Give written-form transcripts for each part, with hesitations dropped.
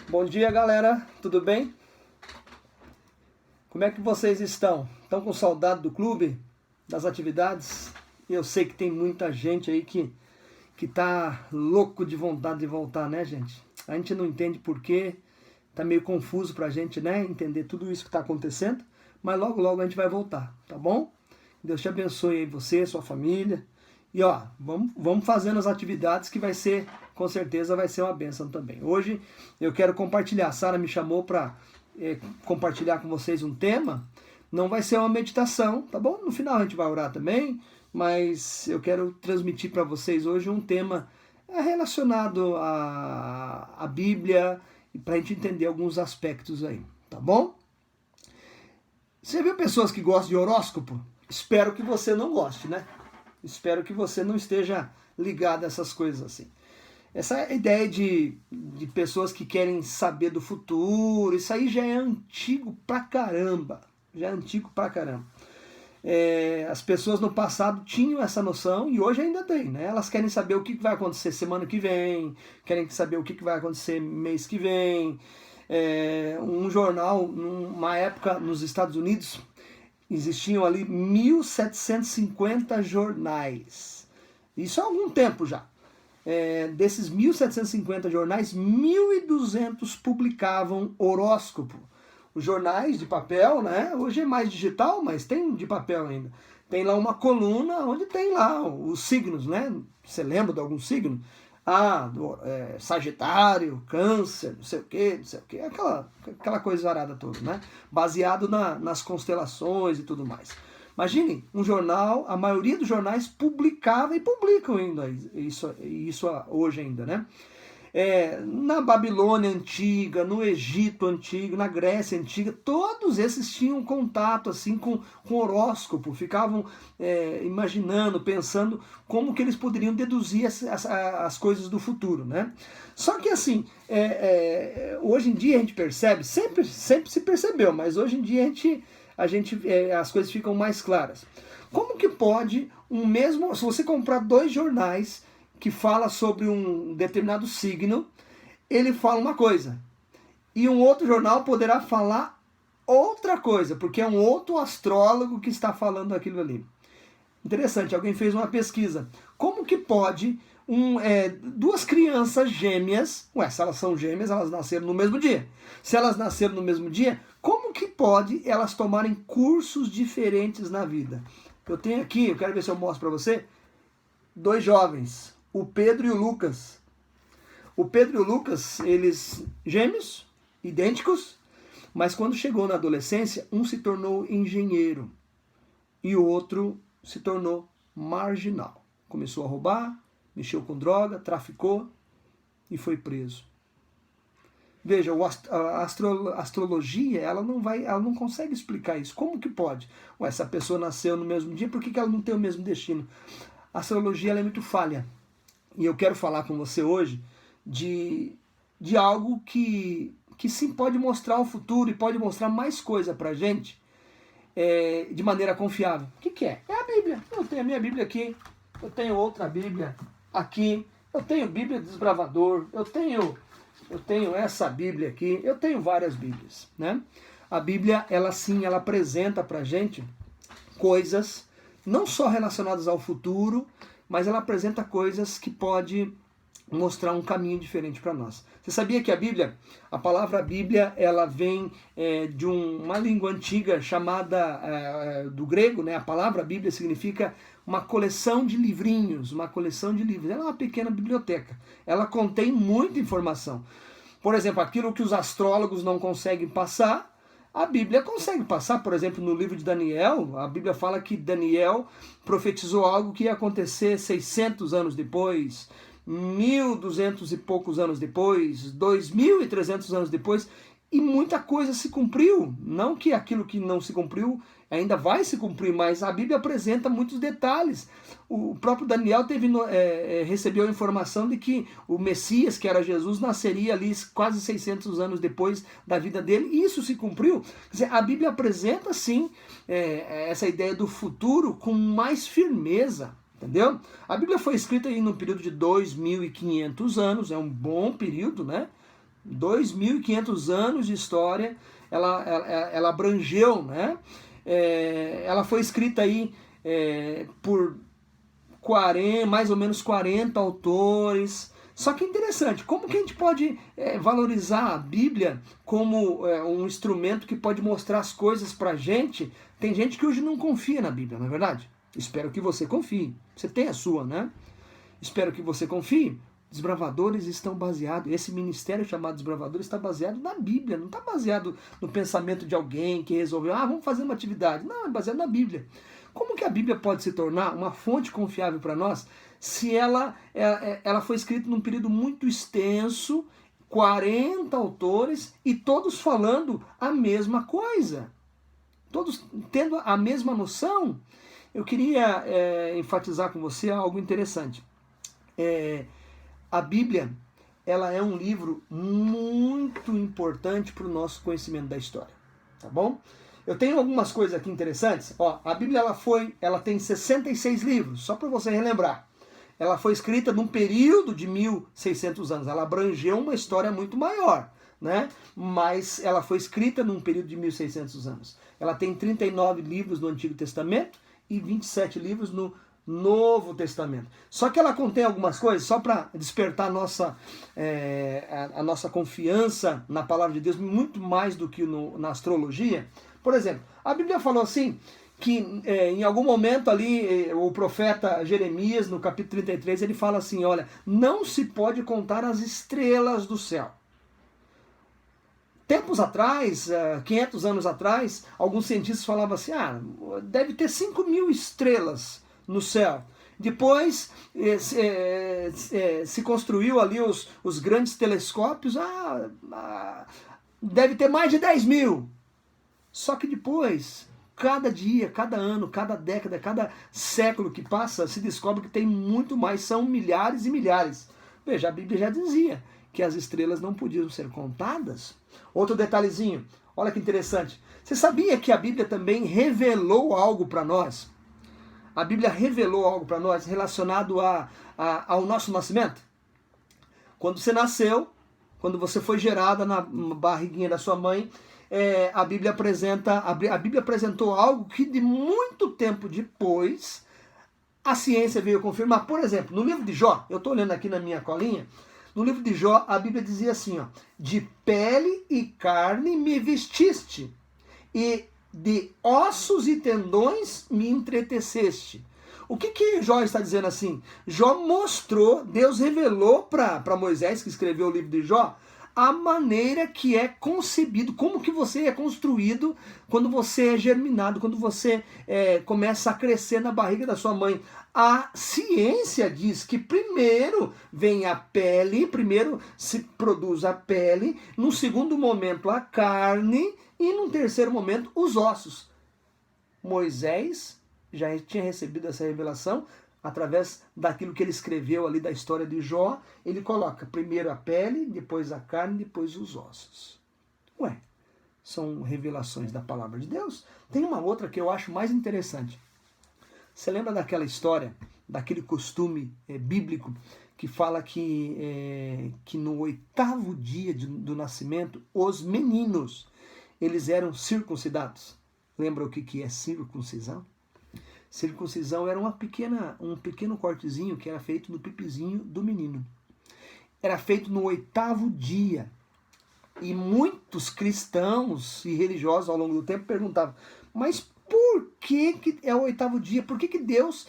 Bom dia, galera, tudo bem? Como é que vocês estão? Estão com saudade do clube, das atividades? Eu sei que tem muita gente aí que tá louco de vontade de voltar, né, gente? A gente não entende por quê, tá meio confuso pra gente, né, entender tudo isso que tá acontecendo, mas logo logo a gente vai voltar, tá bom? Deus te abençoe aí, você, sua família. E ó, vamos fazendo as atividades que vai ser, com certeza vai ser uma bênção também. Hoje eu quero compartilhar, a Sara me chamou para compartilhar com vocês um tema. Não vai ser uma meditação, tá bom? No final a gente vai orar também, mas eu quero transmitir para vocês hoje um tema relacionado à Bíblia, para a gente entender alguns aspectos aí, tá bom? Você viu pessoas que gostam de horóscopo? Espero que você não goste, né? Espero que você não esteja ligado a essas coisas assim. Essa ideia de pessoas que querem saber do futuro, isso aí já é antigo pra caramba. Já é antigo pra caramba. As pessoas no passado tinham essa noção e hoje ainda tem, né? Elas querem saber o que vai acontecer semana que vem, querem saber o que vai acontecer mês que vem. Um jornal, numa época nos Estados Unidos, existiam ali 1.750 jornais. Isso há algum tempo já. Desses 1.750 jornais, 1.200 publicavam horóscopo. Os jornais de papel, né? Hoje é mais digital, mas tem de papel ainda. Tem lá uma coluna onde tem lá os signos, né? Você lembra de algum signo? Sagitário, Câncer, não sei o que, aquela coisa arada toda, né? Baseado nas constelações e tudo mais. Imagine, um jornal, a maioria dos jornais publicava e publicam ainda isso hoje ainda, né? Na Babilônia antiga, no Egito antigo, na Grécia antiga, todos esses tinham contato assim com horóscopo, ficavam imaginando, pensando como que eles poderiam deduzir as coisas do futuro, né? Só que assim, hoje em dia a gente percebe, sempre se percebeu, mas hoje em dia as coisas ficam mais claras. Como que pode se você comprar 2 jornais que fala sobre um determinado signo, ele fala uma coisa. E um outro jornal poderá falar outra coisa, porque é um outro astrólogo que está falando aquilo ali. Interessante, alguém fez uma pesquisa. Como que pode 2 crianças gêmeas, se elas são gêmeas, elas nasceram no mesmo dia. Se elas nasceram no mesmo dia, como que pode elas tomarem cursos diferentes na vida? Eu tenho aqui, eu quero ver se eu mostro para você, 2 jovens, o Pedro e o Lucas. O Pedro e o Lucas, eles gêmeos, idênticos, mas quando chegou na adolescência, um se tornou engenheiro e o outro se tornou marginal. Começou a roubar, mexeu com droga, traficou e foi preso. Veja, a astrologia, ela não consegue explicar isso. Como que pode? Essa pessoa nasceu no mesmo dia, por que ela não tem o mesmo destino? A astrologia ela é muito falha. E eu quero falar com você hoje de algo que sim pode mostrar o futuro e pode mostrar mais coisa pra gente de maneira confiável. O que é? É a Bíblia. Eu tenho a minha Bíblia aqui, eu tenho outra Bíblia aqui, eu tenho Bíblia Desbravador, eu tenho essa Bíblia aqui, eu tenho várias Bíblias, né? A Bíblia, ela apresenta pra gente coisas não só relacionadas ao futuro, mas ela apresenta coisas que pode mostrar um caminho diferente para nós. Você sabia que a palavra Bíblia, ela vem de uma língua antiga chamada, do grego, né? A palavra Bíblia significa uma coleção de livrinhos, uma coleção de livros. Ela é uma pequena biblioteca. Ela contém muita informação. Por exemplo, aquilo que os astrólogos não conseguem passar, a Bíblia consegue passar. Por exemplo, no livro de Daniel, a Bíblia fala que Daniel profetizou algo que ia acontecer 600 anos depois, 1.200 e poucos anos depois, 2.300 anos depois, e muita coisa se cumpriu. Não que aquilo que não se cumpriu ainda vai se cumprir, mas a Bíblia apresenta muitos detalhes. O próprio Daniel recebeu a informação de que o Messias, que era Jesus, nasceria ali quase 600 anos depois da vida dele, e isso se cumpriu. Quer dizer, a Bíblia apresenta, sim, essa ideia do futuro com mais firmeza. Entendeu? A Bíblia foi escrita aí num período de 2.500 anos, é um bom período, né? 2.500 anos de história, ela abrangeu, né? Ela foi escrita aí por mais ou menos 40 autores. Só que é interessante, como que a gente pode valorizar a Bíblia como um instrumento que pode mostrar as coisas pra gente? Tem gente que hoje não confia na Bíblia, não é verdade? Espero que você confie. Você tem a sua, né? Espero que você confie. Desbravadores estão baseados, esse ministério chamado Desbravadores está baseado na Bíblia, não está baseado no pensamento de alguém que resolveu, vamos fazer uma atividade. Não, é baseado na Bíblia. Como que a Bíblia pode se tornar uma fonte confiável para nós se ela foi escrita num período muito extenso, 40 autores e todos falando a mesma coisa? Todos tendo a mesma noção? Eu queria enfatizar com você algo interessante. A Bíblia, ela é um livro muito importante para o nosso conhecimento da história, tá bom? Eu tenho algumas coisas aqui interessantes. Ó, a Bíblia ela tem 66 livros, só para você relembrar. Ela foi escrita num período de 1.600 anos. Ela abrangeu uma história muito maior, né? Mas ela foi escrita num período de 1.600 anos. Ela tem 39 livros no Antigo Testamento e 27 livros no Novo Testamento. Só que ela contém algumas coisas, só para despertar a nossa confiança na palavra de Deus, muito mais do que na astrologia. Por exemplo, a Bíblia falou assim, que em algum momento ali, o profeta Jeremias, no capítulo 33, ele fala assim, olha, não se pode contar as estrelas do céu. Tempos atrás, 500 anos atrás, alguns cientistas falavam assim, deve ter 5.000 estrelas no céu. Depois se construiu ali os grandes telescópios, deve ter mais de 10.000. Só que depois, cada dia, cada ano, cada década, cada século que passa, se descobre que tem muito mais, são milhares e milhares. Veja, a Bíblia já dizia que as estrelas não podiam ser contadas. Outro detalhezinho, olha que interessante. Você sabia que a Bíblia também revelou algo para nós? A Bíblia revelou algo para nós relacionado ao nosso nascimento? Quando você nasceu, quando você foi gerada na barriguinha da sua mãe, a Bíblia apresentou algo que de muito tempo depois a ciência veio confirmar. Por exemplo, no livro de Jó, eu estou olhando aqui na minha colinha, no livro de Jó, a Bíblia dizia assim, ó, de pele e carne me vestiste, e de ossos e tendões me entreteceste. O que Jó está dizendo assim? Jó mostrou, Deus revelou para Moisés, que escreveu o livro de Jó, a maneira que é concebido, como que você é construído quando você é germinado, quando você começa a crescer na barriga da sua mãe. A ciência diz que primeiro vem a pele, primeiro se produz a pele, no segundo momento a carne e no terceiro momento os ossos. Moisés já tinha recebido essa revelação através daquilo que ele escreveu ali da história de Jó. Ele coloca primeiro a pele, depois a carne, depois os ossos. Ué, são revelações da palavra de Deus. Tem uma outra que eu acho mais interessante. Você lembra daquela história, daquele costume bíblico que fala que no 8º dia do nascimento, os meninos, eles eram circuncidados? Lembra o que é circuncisão? Circuncisão era um pequeno cortezinho que era feito no pipizinho do menino. Era feito no 8º dia. E muitos cristãos e religiosos ao longo do tempo perguntavam, mas por que é o 8º dia? Por que Deus...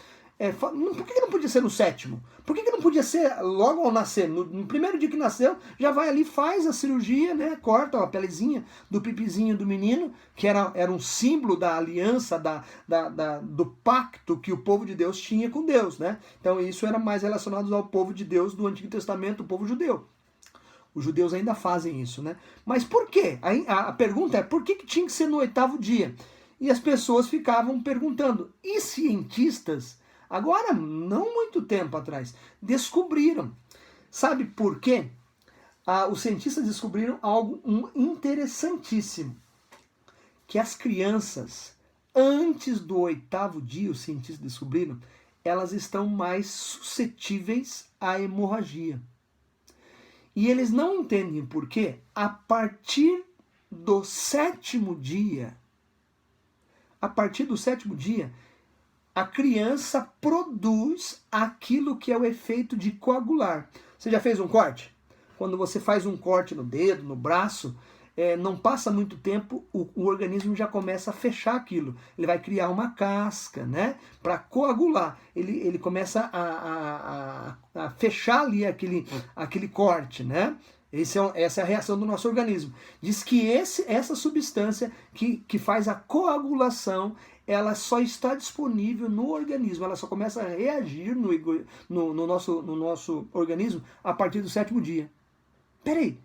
por que não podia ser no 7º? Por que não podia ser logo ao nascer? No primeiro dia que nasceu, já vai ali, faz a cirurgia, né? Corta a pelezinha do pipizinho do menino, que era um símbolo da aliança, do pacto que o povo de Deus tinha com Deus, né? Então isso era mais relacionado ao povo de Deus do Antigo Testamento, o povo judeu. Os judeus ainda fazem isso, né? Mas por quê? A pergunta é, por que tinha que ser no 8º dia? E as pessoas ficavam perguntando. E cientistas, agora, não muito tempo atrás, descobriram. Sabe por quê? Os cientistas descobriram algo interessantíssimo. Que as crianças, antes do 8º dia, os cientistas descobriram, elas estão mais suscetíveis à hemorragia. E eles não entendem por quê. A partir do 7º dia, a criança produz aquilo que é o efeito de coagular. Você já fez um corte? Quando você faz um corte no dedo, no braço, não passa muito tempo, o organismo já começa a fechar aquilo. Ele vai criar uma casca, né? Para coagular. Ele começa a fechar ali aquele corte, né? Essa é a reação do nosso organismo. Diz que essa substância que faz a coagulação, ela só está disponível no organismo, ela só começa a reagir no nosso organismo a partir do 7º dia. Peraí.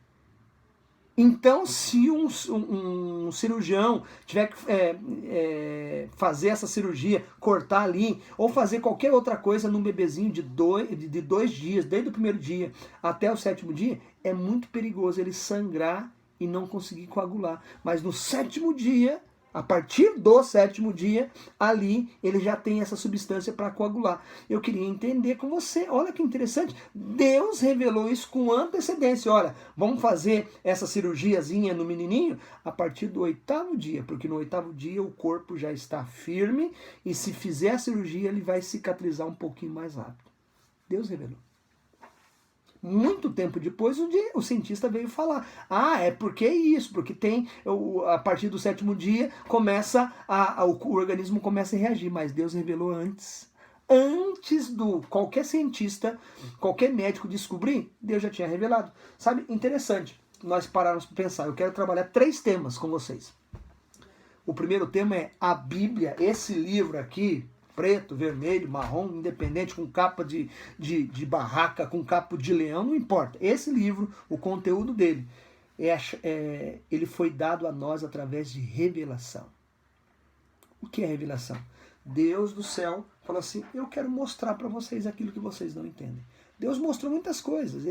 Então, se um cirurgião tiver que fazer essa cirurgia, cortar ali, ou fazer qualquer outra coisa num bebezinho de 2 dias, desde o 1º dia até o 7º dia, é muito perigoso ele sangrar e não conseguir coagular. Mas no 7º dia, a partir do 7º dia, ali ele já tem essa substância para coagular. Eu queria entender com você, olha que interessante, Deus revelou isso com antecedência. Olha, vamos fazer essa cirurgiazinha no menininho a partir do 8º dia, porque no 8º dia o corpo já está firme e se fizer a cirurgia ele vai cicatrizar um pouquinho mais rápido. Deus revelou. Muito tempo depois o cientista veio falar, é porque isso, porque a partir do 7º dia o organismo começa a reagir, mas Deus revelou antes do qualquer cientista, qualquer médico descobrir, Deus já tinha revelado. Sabe, interessante, nós pararmos para pensar, eu quero trabalhar 3 temas com vocês. O primeiro tema é a Bíblia, esse livro aqui, preto, vermelho, marrom, independente, com capa de barraca, com capa de leão, não importa. Esse livro, o conteúdo dele, ele foi dado a nós através de revelação. O que é revelação? Deus do céu falou assim, eu quero mostrar para vocês aquilo que vocês não entendem. Deus mostrou muitas coisas.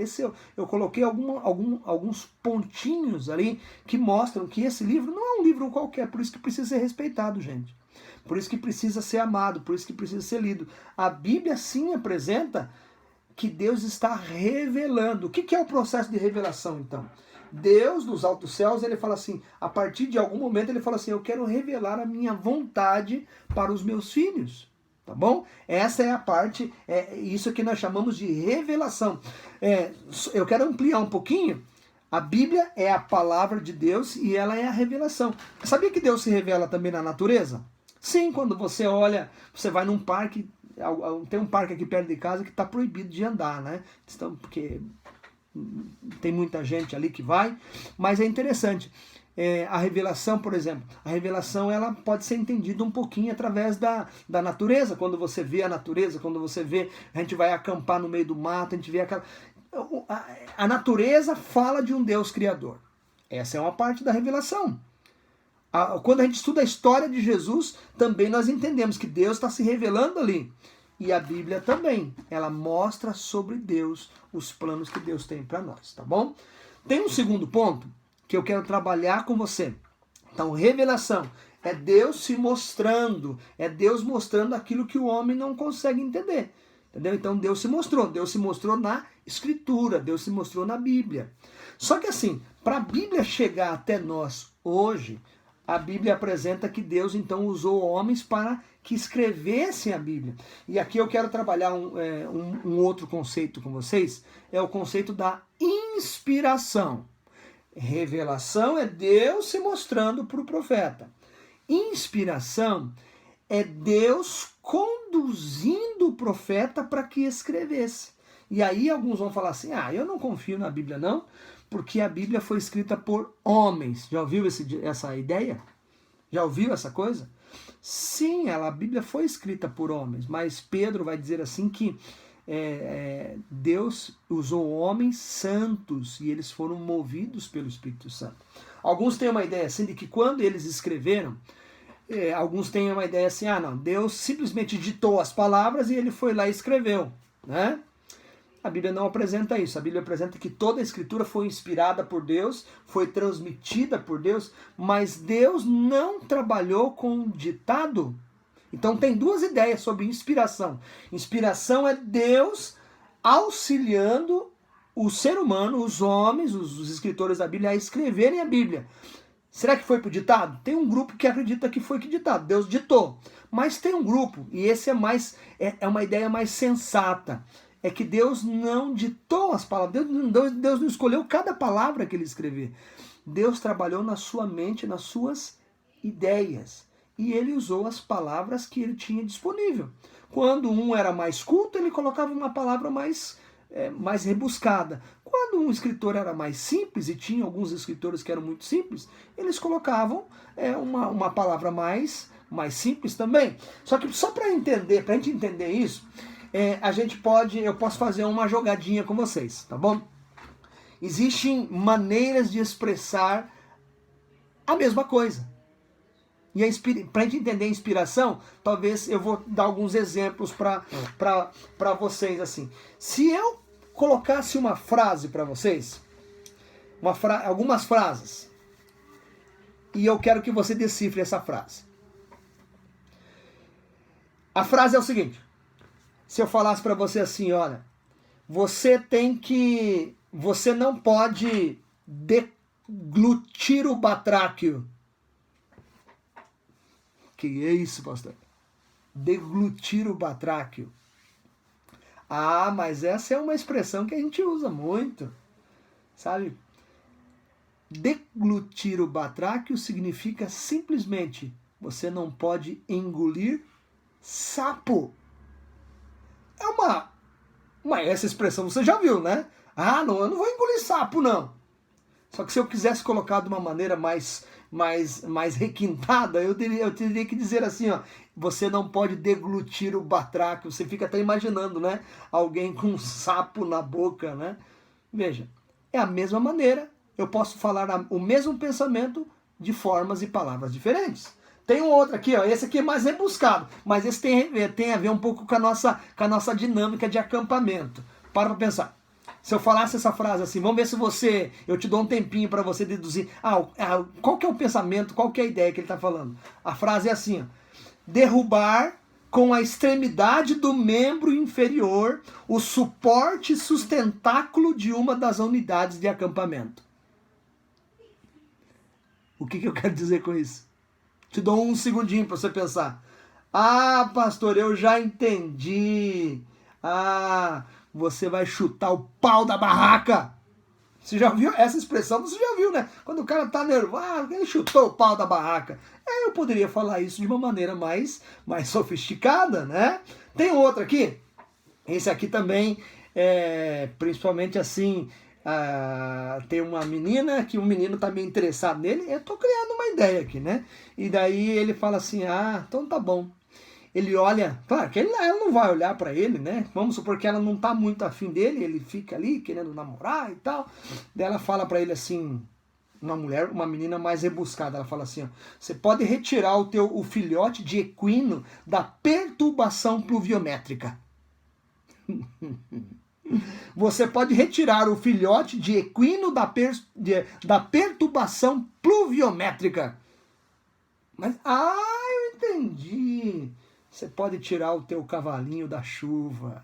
Eu coloquei alguns pontinhos ali que mostram que esse livro não é um livro qualquer, por isso que precisa ser respeitado, gente. Por isso que precisa ser amado, por isso que precisa ser lido. A Bíblia sim apresenta que Deus está revelando. O que é o processo de revelação, então? Deus, nos altos céus, ele fala assim, a partir de algum momento ele fala assim, eu quero revelar a minha vontade para os meus filhos. Tá bom? Essa é a parte, isso que nós chamamos de revelação. Eu quero ampliar um pouquinho. A Bíblia é a palavra de Deus e ela é a revelação. Sabia que Deus se revela também na natureza? Sim, quando você olha, você vai num parque, tem um parque aqui perto de casa que está proibido de andar, né? Porque tem muita gente ali que vai, mas é interessante. A revelação, por exemplo, a revelação ela pode ser entendida um pouquinho através da natureza. Quando você vê a natureza, quando você vê, a gente vai acampar no meio do mato, a gente vê aquela... A natureza fala de um Deus criador. Essa é uma parte da revelação. Quando a gente estuda a história de Jesus, também nós entendemos que Deus está se revelando ali. E a Bíblia também, ela mostra sobre Deus os planos que Deus tem para nós, tá bom? Tem um segundo ponto que eu quero trabalhar com você. Então, revelação é Deus se mostrando, é Deus mostrando aquilo que o homem não consegue entender. Entendeu? Então Deus se mostrou na Escritura, Deus se mostrou na Bíblia. Só que assim, para a Bíblia chegar até nós hoje, a Bíblia apresenta que Deus então usou homens para que escrevessem a Bíblia. E aqui eu quero trabalhar um outro conceito com vocês, é o conceito da inspiração. Revelação é Deus se mostrando para o profeta. Inspiração é Deus conduzindo o profeta para que escrevesse. E aí alguns vão falar assim, eu não confio na Bíblia não, porque a Bíblia foi escrita por homens. Já ouviu essa ideia? Já ouviu essa coisa? Sim, a Bíblia foi escrita por homens, mas Pedro vai dizer assim que Deus usou homens santos e eles foram movidos pelo Espírito Santo. Alguns têm uma ideia assim de que quando eles escreveram, alguns têm uma ideia assim, não, Deus simplesmente ditou as palavras e ele foi lá e escreveu, né? A Bíblia não apresenta isso. A Bíblia apresenta que toda a Escritura foi inspirada por Deus, foi transmitida por Deus, mas Deus não trabalhou com ditado. Então tem duas ideias sobre inspiração. Inspiração é Deus auxiliando o ser humano, os homens, os escritores da Bíblia, a escreverem a Bíblia. Será que foi por ditado? Tem um grupo que acredita que foi que ditado, Deus ditou. Mas tem um grupo, e esse é uma ideia mais sensata, é que Deus não ditou as palavras, Deus não escolheu cada palavra que ele escreveu. Deus trabalhou na sua mente, nas suas ideias, e ele usou as palavras que ele tinha disponível. Quando um era mais culto, ele colocava uma palavra mais rebuscada. Quando um escritor era mais simples, e tinha alguns escritores que eram muito simples, eles colocavam uma palavra mais simples também. Só que só para a gente entender isso, eu posso fazer uma jogadinha com vocês, tá bom? Existem maneiras de expressar a mesma coisa. E para a gente entender a inspiração, talvez eu vou dar alguns exemplos para vocês assim. Se eu colocasse uma frase para vocês, algumas frases, e eu quero que você decifre essa frase. A frase é o seguinte: se eu falasse para você assim, olha, você não pode deglutir o batráquio. Que é isso, pastor? Deglutir o batráquio. Ah, mas essa é uma expressão que a gente usa muito, sabe? Deglutir o batráquio significa simplesmente você não pode engolir sapo. Essa expressão você já viu, né? Ah, não, eu não vou engolir sapo, não. Só que se eu quisesse colocar de uma maneira mais requintada, eu teria que dizer assim, ó, você não pode deglutir o batráquio. Você fica até imaginando, né? Alguém com um sapo na boca, né? Veja, é a mesma maneira. Eu posso falar o mesmo pensamento de formas e palavras diferentes. Tem um outro aqui, ó, esse aqui é mais rebuscado, mas esse tem a ver um pouco com a nossa dinâmica de acampamento. Para pensar. Se eu falasse essa frase assim, vamos ver se eu te dou um tempinho para você deduzir. Qual que é o pensamento, qual que é a ideia que ele está falando? A frase é assim, ó, derrubar com a extremidade do membro inferior o suporte sustentáculo de uma das unidades de acampamento. O que eu quero dizer com isso? Te dou um segundinho para você pensar. Ah, pastor, eu já entendi. Você vai chutar o pau da barraca. Você já viu essa expressão? Você já viu, né? Quando o cara tá nervoso, ele chutou o pau da barraca. Eu poderia falar isso de uma maneira mais sofisticada, né? Tem outro aqui. Esse aqui também, principalmente assim, tem uma menina que um menino tá meio interessado nele. Eu tô criando uma ideia aqui, né? E daí ele fala assim, então tá bom. Ele olha, claro que ela não vai olhar para ele, né? Vamos supor que ela não tá muito afim dele, ele fica ali querendo namorar e tal. Daí ela fala para ele assim, uma menina mais rebuscada, ela fala assim, ó, você pode retirar o filhote de equino da perturbação pluviométrica. Você pode retirar o filhote de equino da perturbação pluviométrica. Mas, eu entendi. Você pode tirar o teu cavalinho da chuva.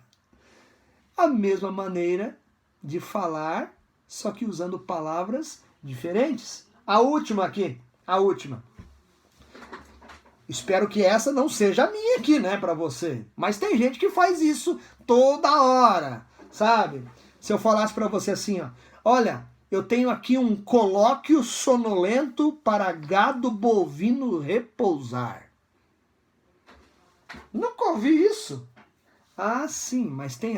A mesma maneira de falar, só que usando palavras diferentes. A última aqui, a última. Espero que essa não seja a minha aqui, né, para você. Mas tem gente que faz isso toda hora, sabe? Se eu falasse para você assim, ó, olha, eu tenho aqui um colóquio sonolento para gado bovino repousar. Nunca ouvi isso. Sim, mas tem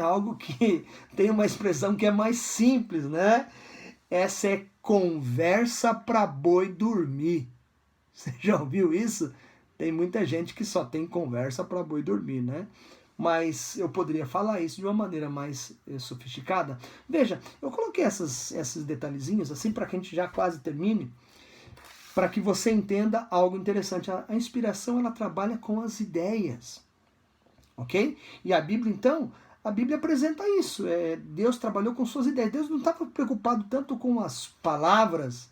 tem uma expressão que é mais simples, né? Essa é conversa para boi dormir. Você já ouviu isso? Tem muita gente que só tem conversa para boi dormir, né? Mas eu poderia falar isso de uma maneira mais sofisticada. Veja, eu coloquei esses detalhezinhos assim para que a gente já quase termine, para que você entenda algo interessante. A inspiração, ela trabalha com as ideias, ok? E a Bíblia, então, a Bíblia apresenta isso. Deus trabalhou com suas ideias. Deus não estava preocupado tanto com as palavras,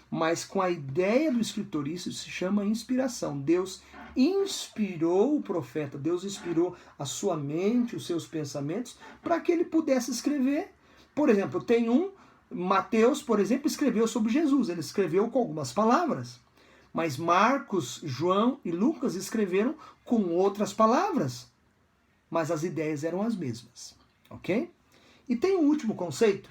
mas com a ideia do escritor. Isso se chama inspiração. Deus inspirou o profeta, Deus inspirou a sua mente, os seus pensamentos, para que ele pudesse escrever Por exemplo, Mateus, por exemplo, escreveu sobre Jesus, ele escreveu com algumas palavras. Mas Marcos, João e Lucas escreveram com outras palavras. Mas as ideias eram as mesmas. Ok? E tem um último conceito,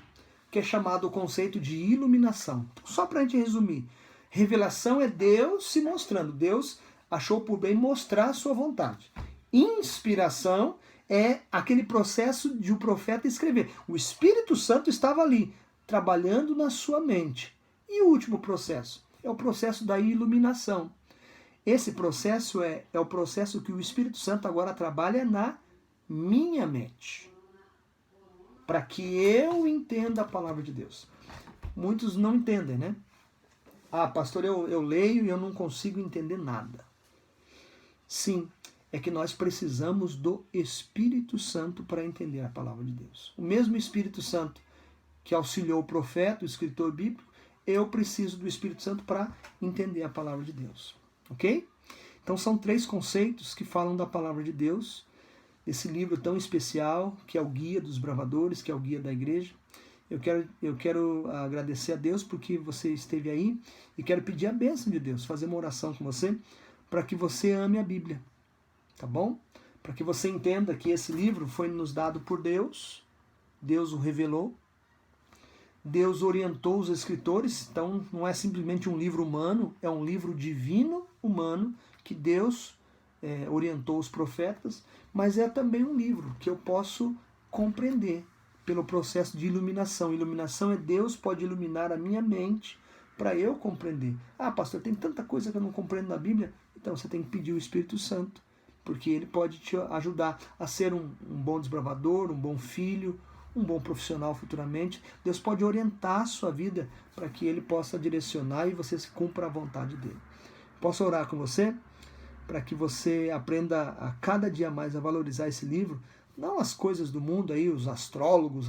que é chamado o conceito de iluminação. Só para a gente resumir. Revelação é Deus se mostrando. Deus achou por bem mostrar a sua vontade. Inspiração é aquele processo de o profeta escrever. O Espírito Santo estava ali, trabalhando na sua mente. E o último processo é o processo da iluminação. Esse processo é o processo que o Espírito Santo agora trabalha na minha mente, para que eu entenda a palavra de Deus. Muitos não entendem, né? Ah, pastor, eu leio e eu não consigo entender nada. Sim, é que nós precisamos do Espírito Santo para entender a palavra de Deus. O mesmo Espírito Santo que auxiliou o profeta, o escritor bíblico, eu preciso do Espírito Santo para entender a palavra de Deus. Ok? Então são 3 conceitos que falam da palavra de Deus, esse livro tão especial, que é o Guia dos Bravadores, que é o Guia da Igreja. Eu quero agradecer a Deus porque você esteve aí e quero pedir a bênção de Deus, fazer uma oração com você, para que você ame a Bíblia, tá bom? Para que você entenda que esse livro foi nos dado por Deus, Deus o revelou, Deus orientou os escritores, então não é simplesmente um livro humano, é um livro divino humano que Deus orientou os profetas, mas é também um livro que eu posso compreender pelo processo de iluminação. Iluminação é Deus pode iluminar a minha mente para eu compreender. Ah, pastor, tem tanta coisa que eu não compreendo na Bíblia. Então você tem que pedir o Espírito Santo, porque ele pode te ajudar a ser um bom desbravador, um bom filho, um bom profissional futuramente. Deus pode orientar a sua vida para que ele possa direcionar e você se cumpra a vontade dele. Posso orar com você? Para que você aprenda a cada dia mais a valorizar esse livro, não as coisas do mundo aí, os astrólogos,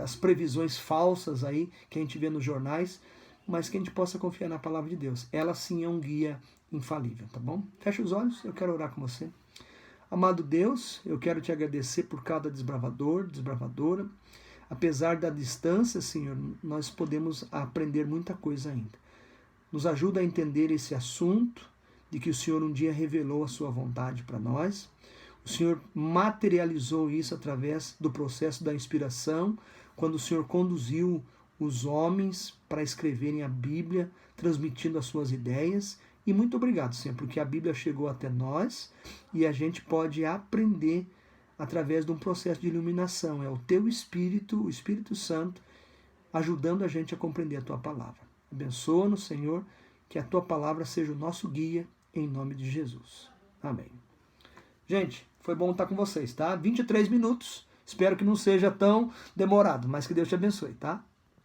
as previsões falsas aí que a gente vê nos jornais, mas que a gente possa confiar na palavra de Deus. Ela sim é um guia infalível, tá bom? Fecha os olhos, eu quero orar com você. Amado Deus, eu quero te agradecer por cada desbravador, desbravadora. Apesar da distância, Senhor, nós podemos aprender muita coisa ainda. Nos ajuda a entender esse assunto, de que o Senhor um dia revelou a sua vontade para nós. O Senhor materializou isso através do processo da inspiração, quando o Senhor conduziu os homens para escreverem a Bíblia, transmitindo as suas ideias. E muito obrigado, Senhor, porque a Bíblia chegou até nós e a gente pode aprender através de um processo de iluminação. É o teu Espírito, o Espírito Santo, ajudando a gente a compreender a tua palavra. Abençoa-nos, Senhor, que a tua palavra seja o nosso guia, em nome de Jesus. Amém. Gente, foi bom estar com vocês, tá? 23 minutos. Espero que não seja tão demorado, mas que Deus te abençoe, tá?